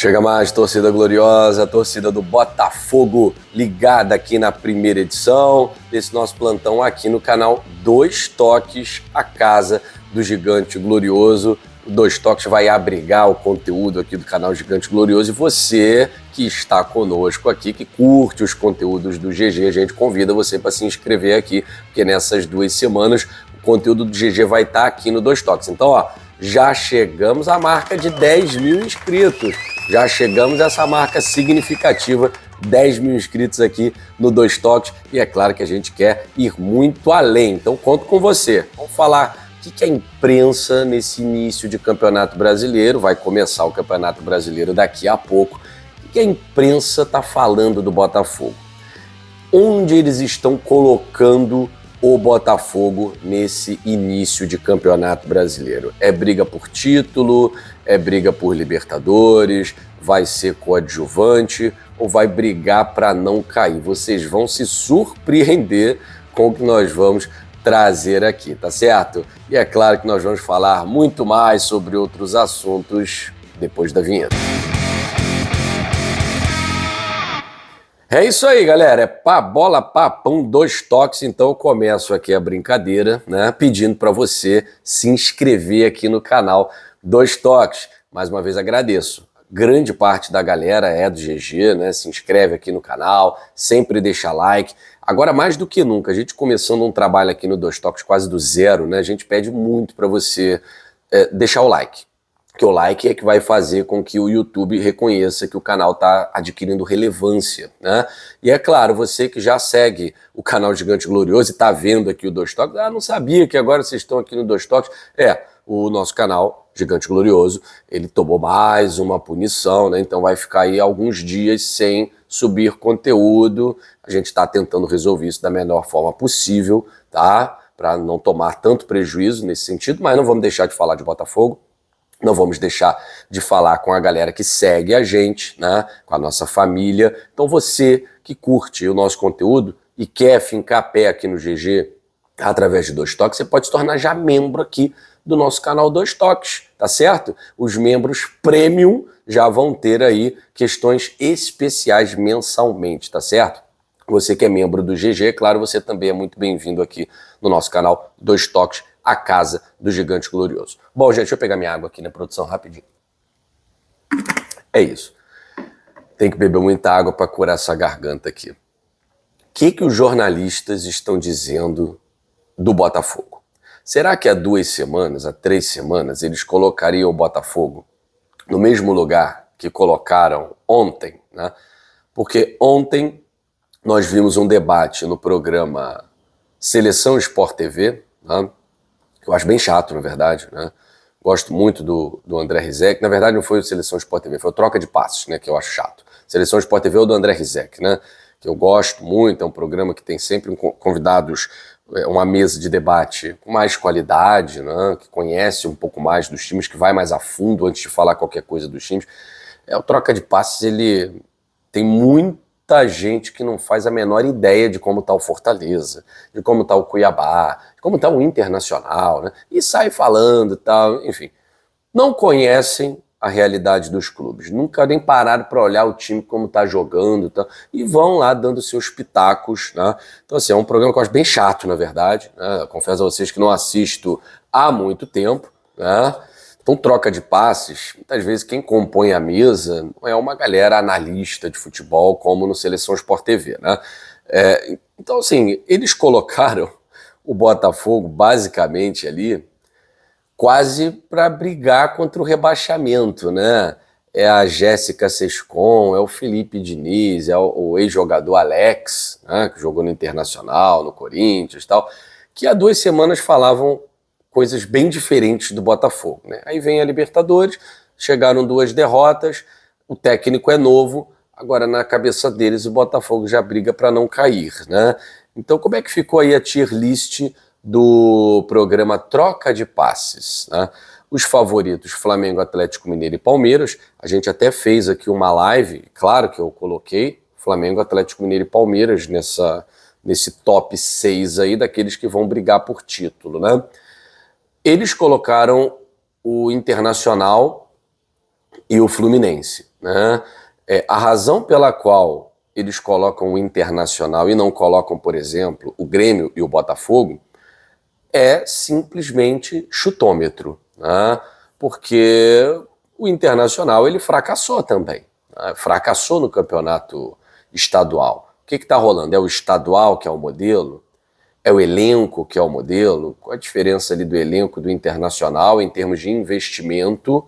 Chega mais, torcida gloriosa, torcida do Botafogo, ligada aqui na primeira edição desse nosso plantão aqui no canal Dois Toques, a casa do Gigante Glorioso. O Dois Toques vai abrigar o conteúdo aqui do canal Gigante Glorioso e você que está conosco aqui, que curte os conteúdos do GG, a gente convida você para se inscrever aqui, porque nessas 2 semanas o conteúdo do GG vai estar aqui no Dois Toques. Então, já chegamos à marca de 10 mil inscritos. Já chegamos a essa marca significativa, 10 mil inscritos aqui no Dois Toques. E é claro que a gente quer ir muito além. Então, conto com você. Vamos falar o que a imprensa, nesse início de Campeonato Brasileiro, vai começar o Campeonato Brasileiro daqui a pouco, o que a imprensa está falando do Botafogo? Onde eles estão colocando o Botafogo nesse início de Campeonato Brasileiro? É briga por título? É briga por Libertadores? Vai ser coadjuvante? Ou vai brigar para não cair? Vocês vão se surpreender com o que nós vamos trazer aqui, tá certo? E é claro que nós vamos falar muito mais sobre outros assuntos depois da vinheta. É isso aí, galera, é bola, papão, Dois Toques. Então eu começo aqui a brincadeira, né, pedindo para você se inscrever aqui no canal Dois Toques. Mais uma vez agradeço. Grande parte da galera é do GG, né, se inscreve aqui no canal, sempre deixa like. Agora, mais do que nunca, a gente começando um trabalho aqui no Dois Toques quase do zero, né, a gente pede muito para você deixar o like. Que o like é que vai fazer com que o YouTube reconheça que o canal está adquirindo relevância, né? E é claro, você que já segue o canal Gigante Glorioso e está vendo aqui o Dois Toques, não sabia que agora vocês estão aqui no Dois Toques. O nosso canal Gigante Glorioso, ele tomou mais uma punição, né? Então vai ficar aí alguns dias sem subir conteúdo. A gente está tentando resolver isso da melhor forma possível, tá? Para não tomar tanto prejuízo nesse sentido, mas não vamos deixar de falar de Botafogo. Não vamos deixar de falar com a galera que segue a gente, né? Com a nossa família. Então você que curte o nosso conteúdo e quer fincar pé aqui no GG através de Dois Toques, você pode se tornar já membro aqui do nosso canal Dois Toques, tá certo? Os membros premium já vão ter aí questões especiais mensalmente, tá certo? Você que é membro do GG, claro, você também é muito bem-vindo aqui no nosso canal Dois Toques, a casa do Gigante Glorioso. Bom, gente, deixa eu pegar minha água aqui na produção rapidinho. É isso. Tem que beber muita água para curar essa garganta aqui. O que os jornalistas estão dizendo do Botafogo? Será que há 2 semanas, há 3 semanas, eles colocariam o Botafogo no mesmo lugar que colocaram ontem, né? Porque ontem nós vimos um debate no programa Seleção Sport TV, né? Eu acho bem chato, na verdade, né? Gosto muito do André Rizek. Na verdade, não foi o Seleção Sport TV, foi o Troca de Passes, né? Que eu acho chato. Seleção Sport TV é o do André Rizek, né? Que eu gosto muito, é um programa que tem sempre convidados, uma mesa de debate com mais qualidade, né? Que conhece um pouco mais dos times, que vai mais a fundo antes de falar qualquer coisa dos times. O Troca de Passes, ele tem muita gente que não faz a menor ideia de como está o Fortaleza, de como está o Cuiabá, de como está o Internacional, né? E sai falando e tal, enfim. Não conhecem a realidade dos clubes, nunca nem pararam para olhar o time como está jogando e tal, e vão lá dando seus pitacos, né? Então, assim, é um programa que eu acho bem chato, na verdade, né? Confesso a vocês que não assisto há muito tempo, né? Então, Troca de Passes, muitas vezes quem compõe a mesa não é uma galera analista de futebol, como no Seleção Sport TV, né? Então, assim, eles colocaram o Botafogo, basicamente, ali, quase para brigar contra o rebaixamento, né? É a Jéssica Sescon, é o Felipe Diniz, é o ex-jogador Alex, né? Que jogou no Internacional, no Corinthians e tal, que há 2 semanas falavam coisas bem diferentes do Botafogo, né? Aí vem a Libertadores, chegaram 2 derrotas, o técnico é novo, agora na cabeça deles o Botafogo já briga para não cair, né? Então como é que ficou aí a tier list do programa Troca de Passes, né? Os favoritos, Flamengo, Atlético Mineiro e Palmeiras, a gente até fez aqui uma live, claro que eu coloquei Flamengo, Atlético Mineiro e Palmeiras nesse top 6 aí daqueles que vão brigar por título, né? Eles colocaram o Internacional e o Fluminense, né? A razão pela qual eles colocam o Internacional e não colocam, por exemplo, o Grêmio e o Botafogo é simplesmente chutômetro, né? Porque o Internacional ele fracassou também, né? Fracassou no campeonato estadual. O que está rolando? É o estadual que é o modelo? É o elenco que é o modelo? Qual a diferença ali do elenco do Internacional em termos de investimento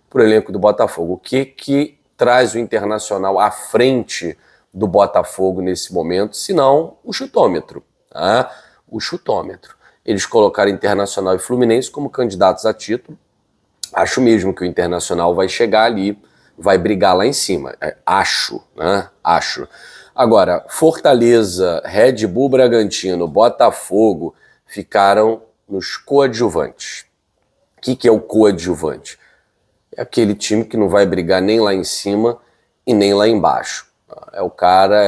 para o elenco do Botafogo? O que traz o Internacional à frente do Botafogo nesse momento, se não o chutômetro, tá? O chutômetro. Eles colocaram Internacional e Fluminense como candidatos a título. Acho mesmo que o Internacional vai chegar ali, vai brigar lá em cima. Acho, né? Acho. Agora, Fortaleza, Red Bull Bragantino, Botafogo ficaram nos coadjuvantes. O que é o coadjuvante? É aquele time que não vai brigar nem lá em cima e nem lá embaixo. É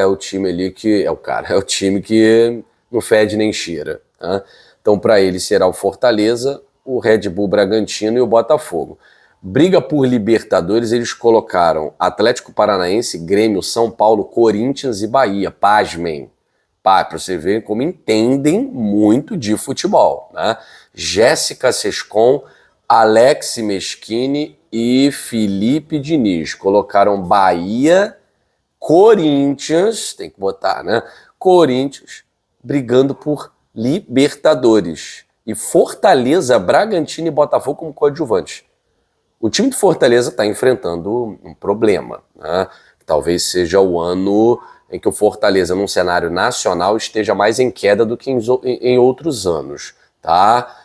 o time ali que... É o time que não fede nem cheira. Tá? Então, para ele será o Fortaleza, o Red Bull Bragantino e o Botafogo. Briga por Libertadores, eles colocaram Atlético Paranaense, Grêmio, São Paulo, Corinthians e Bahia. Pasmem. Para você ver como entendem muito de futebol. Né? Jéssica Sescon, Alex Meschini e Felipe Diniz. Colocaram Bahia, Corinthians, tem que botar, né? Corinthians brigando por Libertadores. E Fortaleza, Bragantino e Botafogo como coadjuvantes. O time de Fortaleza está enfrentando um problema, né? Talvez seja o ano em que o Fortaleza, num cenário nacional, esteja mais em queda do que em outros anos, tá?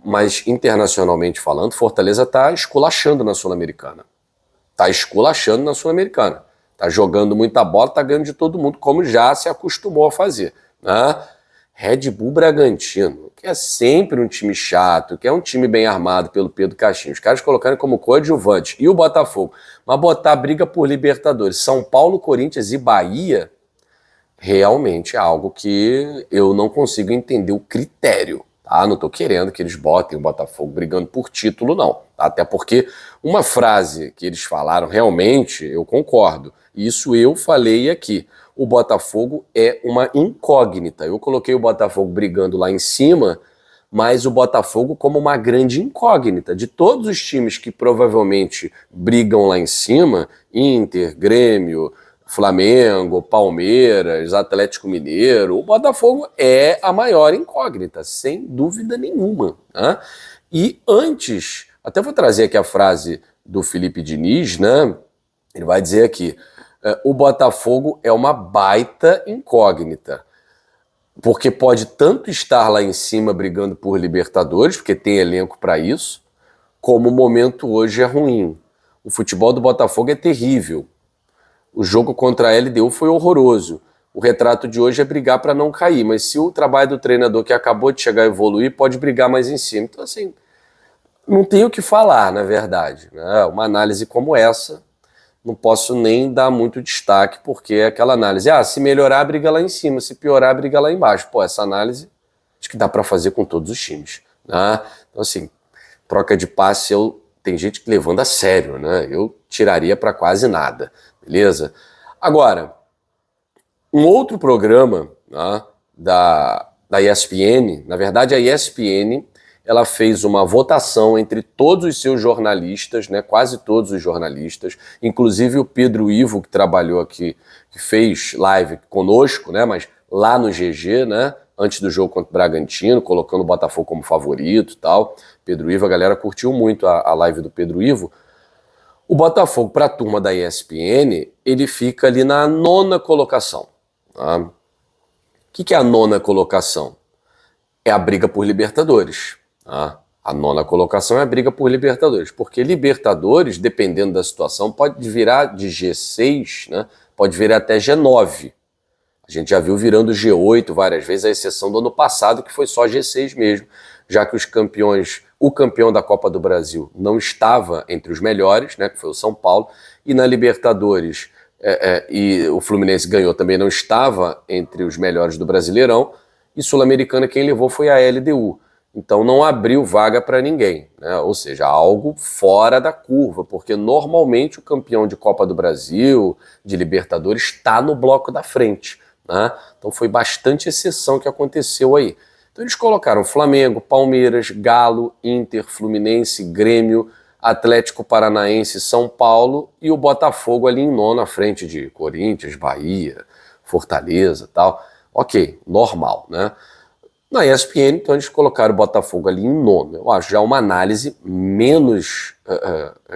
Mas internacionalmente falando, Fortaleza está esculachando na Sul-Americana. Está esculachando na Sul-Americana. Está jogando muita bola, está ganhando de todo mundo, como já se acostumou a fazer, né? Red Bull Bragantino, que é sempre um time chato, que é um time bem armado pelo Pedro Caixinha. Os caras colocaram como coadjuvante. E o Botafogo. Mas botar briga por Libertadores, São Paulo, Corinthians e Bahia, realmente é algo que eu não consigo entender o critério. Tá? Não estou querendo que eles botem o Botafogo brigando por título, não. Até porque uma frase que eles falaram, realmente, eu concordo. Isso eu falei aqui. O Botafogo é uma incógnita. Eu coloquei o Botafogo brigando lá em cima, mas o Botafogo como uma grande incógnita. De todos os times que provavelmente brigam lá em cima, Inter, Grêmio, Flamengo, Palmeiras, Atlético Mineiro, o Botafogo é a maior incógnita, sem dúvida nenhuma. Né? E antes, até vou trazer aqui a frase do Felipe Diniz, né? Ele vai dizer aqui, o Botafogo é uma baita incógnita, porque pode tanto estar lá em cima brigando por Libertadores, porque tem elenco para isso, como o momento hoje é ruim. O futebol do Botafogo é terrível. O jogo contra a LDU foi horroroso. O retrato de hoje é brigar para não cair, mas se o trabalho do treinador que acabou de chegar a evoluir, pode brigar mais em cima. Então, assim, não tem o que falar, na verdade. Né? Uma análise como essa, não posso nem dar muito destaque, porque é aquela análise, se melhorar, briga lá em cima, se piorar, briga lá embaixo. Pô, essa análise acho que dá para fazer com todos os times. Né? Então, assim, troca de passe, tem gente que levando a sério, né? Eu tiraria para quase nada, beleza? Agora, um outro programa, né, da ESPN, na verdade a ESPN, ela fez uma votação entre todos os seus jornalistas, né, quase todos os jornalistas, inclusive o Pedro Ivo, que trabalhou aqui, que fez live conosco, né, mas lá no GG, né, antes do jogo contra o Bragantino, colocando o Botafogo como favorito e tal. Pedro Ivo, a galera curtiu muito a live do Pedro Ivo. O Botafogo, para a turma da ESPN, ele fica ali na 9ª colocação. Tá? O que é a 9ª colocação? É a briga por Libertadores. Tá? A 9ª colocação é a briga por Libertadores, porque Libertadores, dependendo da situação, pode virar de G6, né? Pode virar até G9. A gente já viu virando G8 várias vezes, a exceção do ano passado, que foi só G6 mesmo, já que os campeões, o campeão da Copa do Brasil não estava entre os melhores, né, que foi o São Paulo, e na Libertadores, e o Fluminense ganhou, também não estava entre os melhores do Brasileirão, e Sul-Americana quem levou foi a LDU. então não abriu vaga para ninguém, né? Ou seja, algo fora da curva, porque normalmente o campeão de Copa do Brasil, de Libertadores, está no bloco da frente, né? Então foi bastante exceção que aconteceu aí. Então eles colocaram Flamengo, Palmeiras, Galo, Inter, Fluminense, Grêmio, Atlético Paranaense, São Paulo e o Botafogo ali em nono, à frente de Corinthians, Bahia, Fortaleza e tal. Ok, normal, né? Na ESPN, então, eles colocaram o Botafogo ali em nono. Eu acho já uma análise menos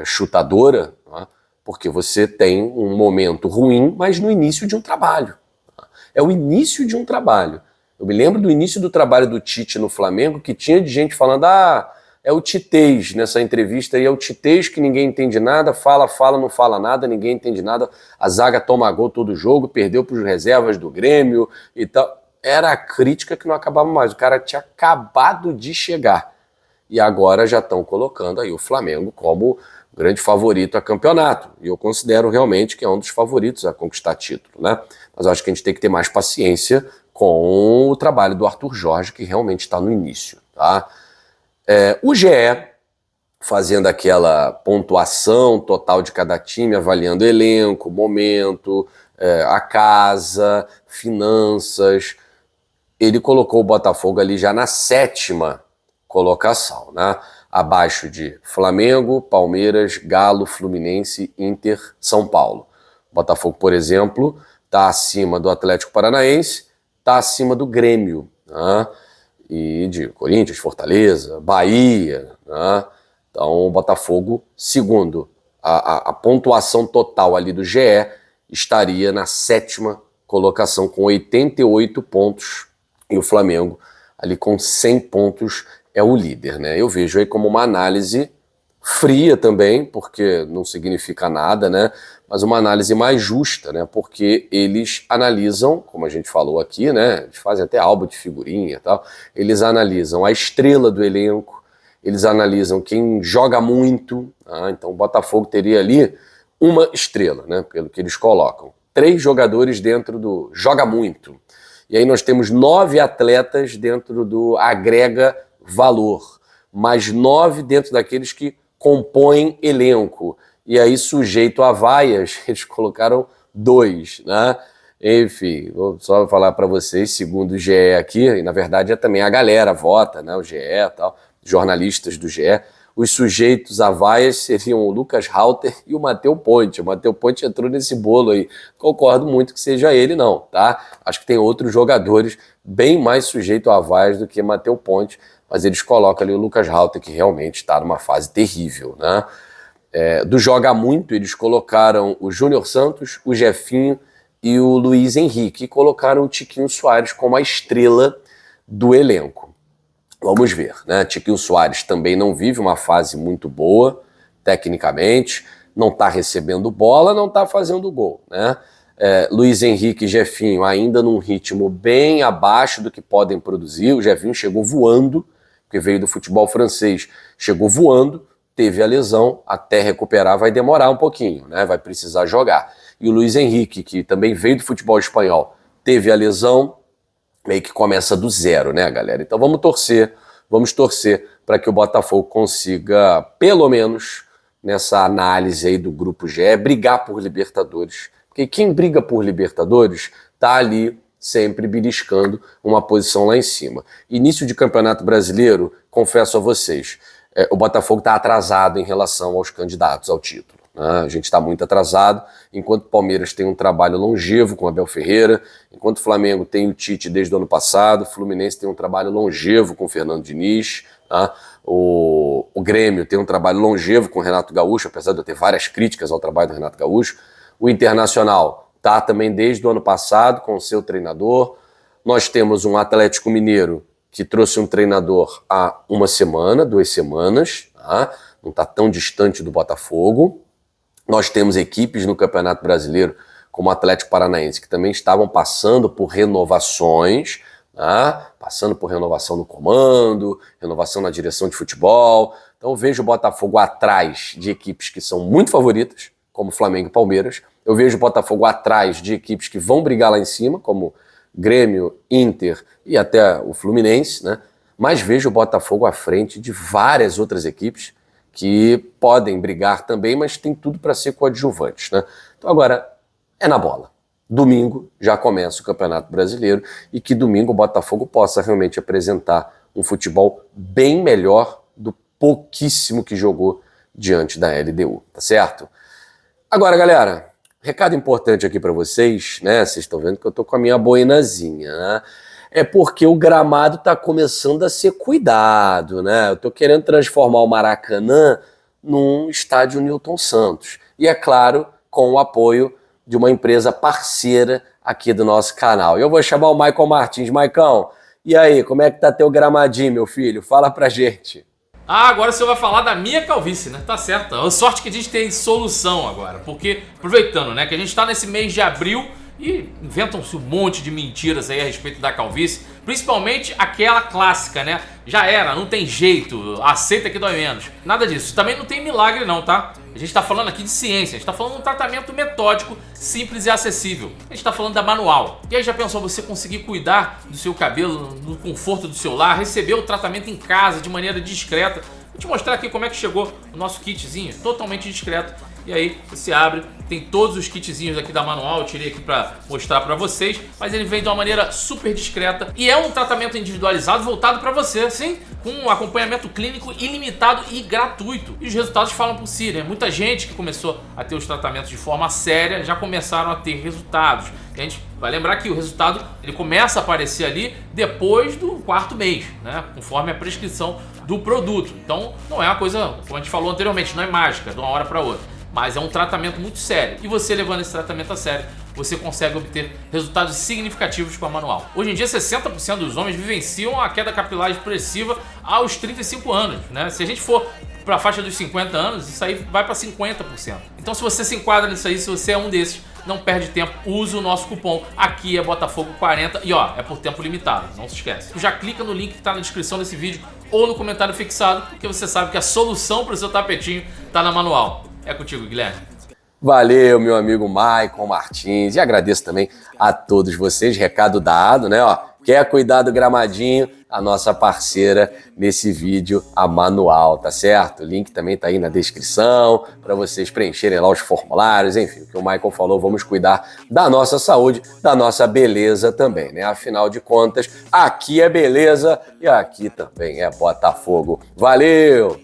chutadora, né? Porque você tem um momento ruim, mas no início de um trabalho. É o início de um trabalho. Eu me lembro do início do trabalho do Tite no Flamengo, que tinha de gente falando, é o Titez nessa entrevista aí, é o Titez que ninguém entende nada, fala, não fala nada, ninguém entende nada, a zaga toma gol todo jogo, perdeu para os reservas do Grêmio e tal. Era a crítica que não acabava mais, o cara tinha acabado de chegar. E agora já estão colocando aí o Flamengo como grande favorito a campeonato. E eu considero realmente que é um dos favoritos a conquistar título, né? Mas eu acho que a gente tem que ter mais paciência com o trabalho do Arthur Jorge, que realmente está no início, tá? O GE, fazendo aquela pontuação total de cada time, avaliando elenco, momento, a casa, finanças, ele colocou o Botafogo ali já na 7ª colocação, né? Abaixo de Flamengo, Palmeiras, Galo, Fluminense, Inter, São Paulo. O Botafogo, por exemplo, está acima do Atlético Paranaense, está acima do Grêmio, né? E de Corinthians, Fortaleza, Bahia, né? Então o Botafogo, segundo a pontuação total ali do GE, estaria na 7ª colocação com 88 pontos e o Flamengo ali com 100 pontos é o líder, né? Eu vejo aí como uma análise fria também, porque não significa nada, né? Mas uma análise mais justa, né? Porque eles analisam, como a gente falou aqui, né? Eles fazem até álbum de figurinha e tal. Eles analisam a estrela do elenco, eles analisam quem joga muito. Então o Botafogo teria ali uma estrela, né? Pelo que eles colocam. 3 jogadores dentro do joga muito. E aí nós temos 9 atletas dentro do agrega valor, mais 9 dentro daqueles que compõem elenco. E aí, sujeito a vaias, eles colocaram 2, né? Enfim, vou só falar para vocês, segundo o GE aqui, e na verdade é também a galera vota, né? O GE e tal, jornalistas do GE. Os sujeitos a vaias seriam o Lucas Halter e o Matheus Ponte. O Matheus Ponte entrou nesse bolo aí. Concordo muito que seja ele, não, tá? Acho que tem outros jogadores bem mais sujeitos a vaias do que Matheus Ponte, mas eles colocam ali o Lucas Halter, que realmente está numa fase terrível, né? Do Joga Muito, eles colocaram o Júnior Santos, o Jefinho e o Luiz Henrique, e colocaram o Tiquinho Soares como a estrela do elenco. Vamos ver, né? Tiquinho Soares também não vive uma fase muito boa, tecnicamente, não está recebendo bola, não está fazendo gol, né? Luiz Henrique e Jefinho ainda num ritmo bem abaixo do que podem produzir. O Jefinho chegou voando, porque veio do futebol francês, chegou voando, teve a lesão, até recuperar vai demorar um pouquinho, né? Vai precisar jogar. E o Luiz Henrique, que também veio do futebol espanhol, teve a lesão, meio que começa do zero, né, galera? Então vamos torcer para que o Botafogo consiga, pelo menos nessa análise aí do Grupo G, brigar por Libertadores. Porque quem briga por Libertadores tá ali sempre beliscando uma posição lá em cima. Início de Campeonato Brasileiro, confesso a vocês, o Botafogo está atrasado em relação aos candidatos ao título. A gente está muito atrasado, enquanto o Palmeiras tem um trabalho longevo com o Abel Ferreira, enquanto o Flamengo tem o Tite desde o ano passado, o Fluminense tem um trabalho longevo com o Fernando Diniz, tá? O Grêmio tem um trabalho longevo com o Renato Gaúcho, apesar de eu ter várias críticas ao trabalho do Renato Gaúcho. O Internacional está também desde o ano passado com o seu treinador. Nós temos um Atlético Mineiro que trouxe um treinador há 1 semana, 2 semanas, tá? Não está tão distante do Botafogo. Nós temos equipes no Campeonato Brasileiro, como o Atlético Paranaense, que também estavam passando por renovações, né? Passando por renovação no comando, renovação na direção de futebol. Então eu vejo o Botafogo atrás de equipes que são muito favoritas, como Flamengo e Palmeiras. Eu vejo o Botafogo atrás de equipes que vão brigar lá em cima, como Grêmio, Inter e até o Fluminense, né? mas vejo o Botafogo à frente de várias outras equipes que podem brigar também, mas tem tudo para ser coadjuvantes, né? Então agora é na bola. Domingo já começa o Campeonato Brasileiro e que domingo o Botafogo possa realmente apresentar um futebol bem melhor do pouquíssimo que jogou diante da LDU, tá certo? Agora, galera, recado importante aqui para vocês, né? Vocês estão vendo que eu tô com a minha boinazinha, né? É porque o gramado tá começando a ser cuidado, né? Eu tô querendo transformar o Maracanã num estádio Newton Santos. E é claro, com o apoio de uma empresa parceira aqui do nosso canal. E eu vou chamar o Michael Martins. Maicão, e aí, como é que tá teu gramadinho, meu filho? Fala pra gente. Ah, agora você vai falar da minha calvície, né? Tá certo. A sorte que a gente tem solução agora. Porque, aproveitando, né, que a gente tá nesse mês de abril e inventam-se um monte de mentiras aí a respeito da calvície. Principalmente aquela clássica, né? Já era, não tem jeito, aceita que dói menos. Nada disso. Também não tem milagre não, tá? A gente tá falando aqui de ciência, a gente tá falando de um tratamento metódico, simples e acessível. A gente tá falando da Manual. E aí já pensou você conseguir cuidar do seu cabelo no conforto do seu lar, receber o tratamento em casa de maneira discreta? Vou te mostrar aqui como é que chegou o nosso kitzinho, totalmente discreto. E aí você abre, tem todos os kitzinhos aqui da Manual, eu tirei aqui para mostrar para vocês, mas ele vem de uma maneira super discreta e é um tratamento individualizado voltado para você, sim, com um acompanhamento clínico ilimitado e gratuito. E os resultados falam por si, né? Muita gente que começou a ter os tratamentos de forma séria já começaram a ter resultados. E a gente vai lembrar que o resultado ele começa a aparecer ali depois do 4º mês, né? Conforme a prescrição do produto. Então não é uma coisa, como a gente falou anteriormente, não é mágica de uma hora para outra. Mas é um tratamento muito sério. E você levando esse tratamento a sério, você consegue obter resultados significativos com a Manual. Hoje em dia, 60% dos homens vivenciam a queda capilar expressiva aos 35 anos, né? Se a gente for para a faixa dos 50 anos, isso aí vai para 50%. Então, se você se enquadra nisso aí, se você é um desses, não perde tempo, use o nosso cupom. Aqui é Botafogo40 e ó, é por tempo limitado, não se esquece. Já clica no link que está na descrição desse vídeo ou no comentário fixado, porque você sabe que a solução para o seu tapetinho está na Manual. É contigo, Guilherme. Valeu, meu amigo Michael Martins. E agradeço também a todos vocês. Recado dado, né? Ó, quer cuidar do gramadinho? A nossa parceira nesse vídeo, a Manual, tá certo? O link também tá aí na descrição para vocês preencherem lá os formulários. Enfim, o que o Michael falou, vamos cuidar da nossa saúde, da nossa beleza também, né? Afinal de contas, aqui é beleza e aqui também é Botafogo. Valeu!